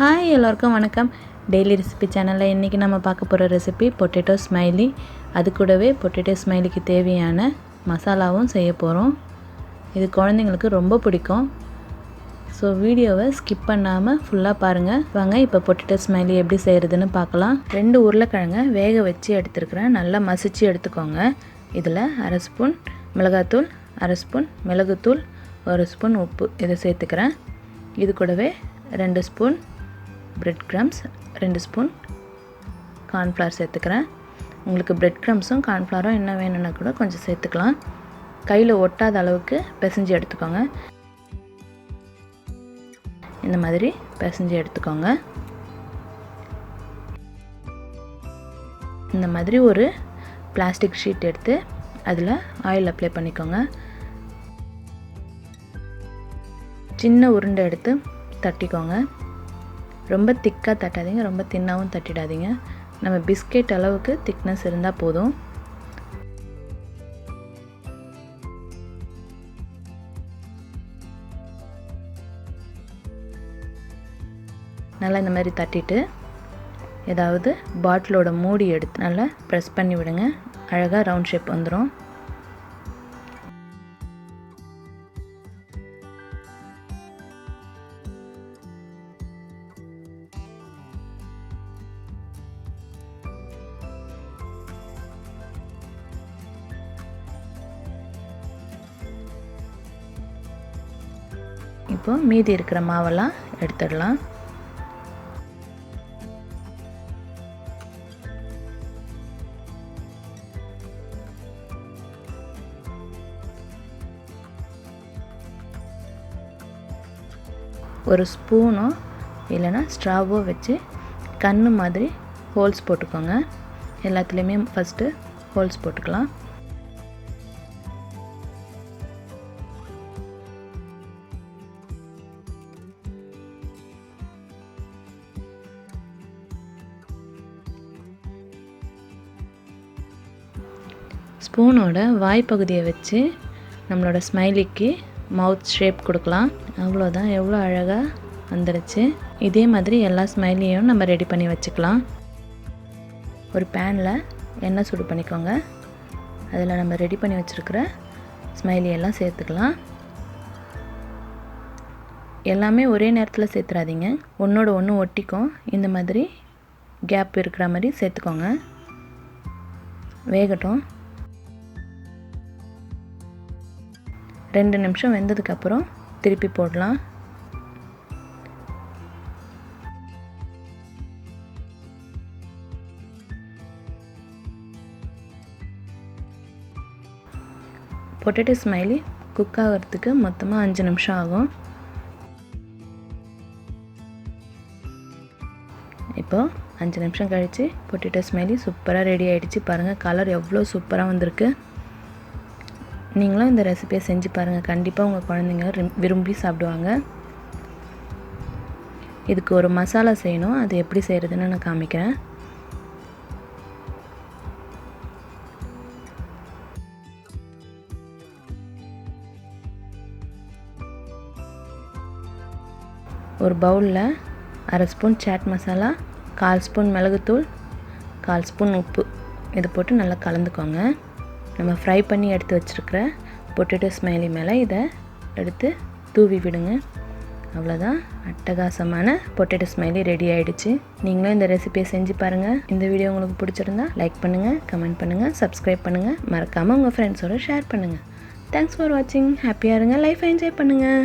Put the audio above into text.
Hi எல்லோருக்கும் வணக்கம். Daily recipe சேனலில் இன்றைக்கி நம்ம பார்க்க போகிற ரெசிபி பொட்டேட்டோ ஸ்மைலி. அது கூடவே பொட்டேட்டோ ஸ்மைலிக்கு தேவையான மசாலாவும் செய்ய போகிறோம். இது குழந்தைங்களுக்கு ரொம்ப பிடிக்கும். ஸோ வீடியோவை ஸ்கிப் பண்ணாமல் ஃபுல்லாக பாருங்கள். வாங்க இப்போ பொட்டேட்டோ ஸ்மைலி எப்படி செய்கிறதுன்னு பார்க்கலாம். 2 உருளைக்கிழங்கை வேக வச்சு எடுத்துருக்கிறேன். நல்லா மசிச்சு எடுத்துக்கோங்க. இதில் அரை ஸ்பூன் மிளகாத்தூள், அரை ஸ்பூன் மிளகுத்தூள், 1 ஸ்பூன் உப்பு இதை சேர்த்துக்கிறேன். இது கூடவே 2 spoon bread crumbs, 2 spoon cornflour சேர்த்துக்கிறேன். உங்களுக்கு பிரெட் க்ரம்ஸும் கார்ன்ஃப்ளவரும் என்ன வேணும்னா கூட கொஞ்சம் சேர்த்துக்கலாம். கையில் ஒட்டாத அளவுக்கு பிசைஞ்சு எடுத்துக்கோங்க. இந்த மாதிரி பிசைஞ்சு எடுத்துக்கோங்க. இந்த மாதிரி ஒரு பிளாஸ்டிக் ஷீட் எடுத்து அதில் ஆயில் அப்ளை பண்ணிக்கோங்க. சின்ன உருண்டை எடுத்து தட்டிக்கோங்க. ரொம்ப திக்காக தட்டாதீங்க, ரொம்ப தின்னாகவும் தட்டிடாதீங்க. நம்ம பிஸ்கெட் அளவுக்கு திக்னஸ் இருந்தால் போதும். நல்லா இந்த மாதிரி தட்டிட்டு ஏதாவது பாட்டிலோட மூடி எடுத்து நல்லா ப்ரெஸ் பண்ணி விடுங்க. அழகாக ரவுண்ட் ஷேப் வந்துடும். இப்போ மீதி இருக்கிற மாவெல்லாம் எடுத்துடலாம். ஒரு ஸ்பூனோ இல்லைன்னா ஸ்ட்ராவோ வச்சு கண்ணு மாதிரி ஹோல்ஸ் போட்டுக்கோங்க. எல்லாத்துலேயுமே ஃபஸ்ட்டு ஹோல்ஸ் போட்டுக்கலாம். ஸ்பூனோட வாய்ப்பகுதியை வச்சு நம்மளோட ஸ்மைலிக்கு மவுத் ஷேப் கொடுக்கலாம். அவ்வளோதான், எவ்வளோ அழகாக வந்துடுச்சு. இதே மாதிரி எல்லா ஸ்மைலியும் நம்ம ரெடி பண்ணி வச்சுக்கலாம். ஒரு பேனில் எண்ணெய் சூடு பண்ணிக்கோங்க. அதில் நம்ம ரெடி பண்ணி வச்சுருக்கிற ஸ்மைலி எல்லாம் சேர்த்துக்கலாம். எல்லாமே ஒரே நேரத்தில் சேர்த்துறாதீங்க, ஒன்றோட ஒன்று ஒட்டிக்கும். இந்த மாதிரி கேப் இருக்கிற மாதிரி சேர்த்துக்கோங்க. வேகட்டும். 2 நிமிஷம் வெந்ததுக்கப்புறம் திருப்பி போடலாம். பொட்டேட்டோ ஸ்மைலி குக் ஆகிறதுக்கு மொத்தமாக 5 நிமிஷம் ஆகும். இப்போது 5 நிமிஷம் கழித்து பொட்டேட்டோ ஸ்மைலி சூப்பராக ரெடி ஆகிடுச்சு. பாருங்கள், கலர் எவ்வளோ சூப்பராக வந்திருக்கு. நீங்களும் இந்த ரெசிபியை செஞ்சு பாருங்கள். கண்டிப்பாக உங்கள் குழந்தைங்க விரும்பி சாப்பிடுவாங்க. இதுக்கு ஒரு மசாலா செய்யணும். அது எப்படி செய்கிறதுன்னு நான் காமிக்கிறேன். ஒரு பவுலில் அரை ஸ்பூன் சாட் மசாலா, 1/4 ஸ்பூன் மிளகுத்தூள், 1/4 ஸ்பூன் உப்பு இதை போட்டு நல்லா கலந்துக்கோங்க. நம்ம ஃப்ரை பண்ணி எடுத்து வச்சுருக்கிற பொட்டேட்டோ ஸ்மைலி மேலே இதை எடுத்து தூவி விடுங்க. அவ்வளோதான், அட்டகாசமான பொட்டேட்டோ ஸ்மைலி ரெடி ஆகிடுச்சு. நீங்களும் இந்த ரெசிபியை செஞ்சு பாருங்கள். இந்த வீடியோ உங்களுக்கு பிடிச்சிருந்தா லைக் பண்ணுங்கள், கமெண்ட் பண்ணுங்கள், சப்ஸ்கிரைப் பண்ணுங்கள். மறக்காமல் உங்கள் ஃப்ரெண்ட்ஸோடு ஷேர் பண்ணுங்கள். தேங்க்ஸ் ஃபார் வாட்சிங். ஹாப்பியாக இருங்க, லைஃப்பை என்ஜாய் பண்ணுங்கள்.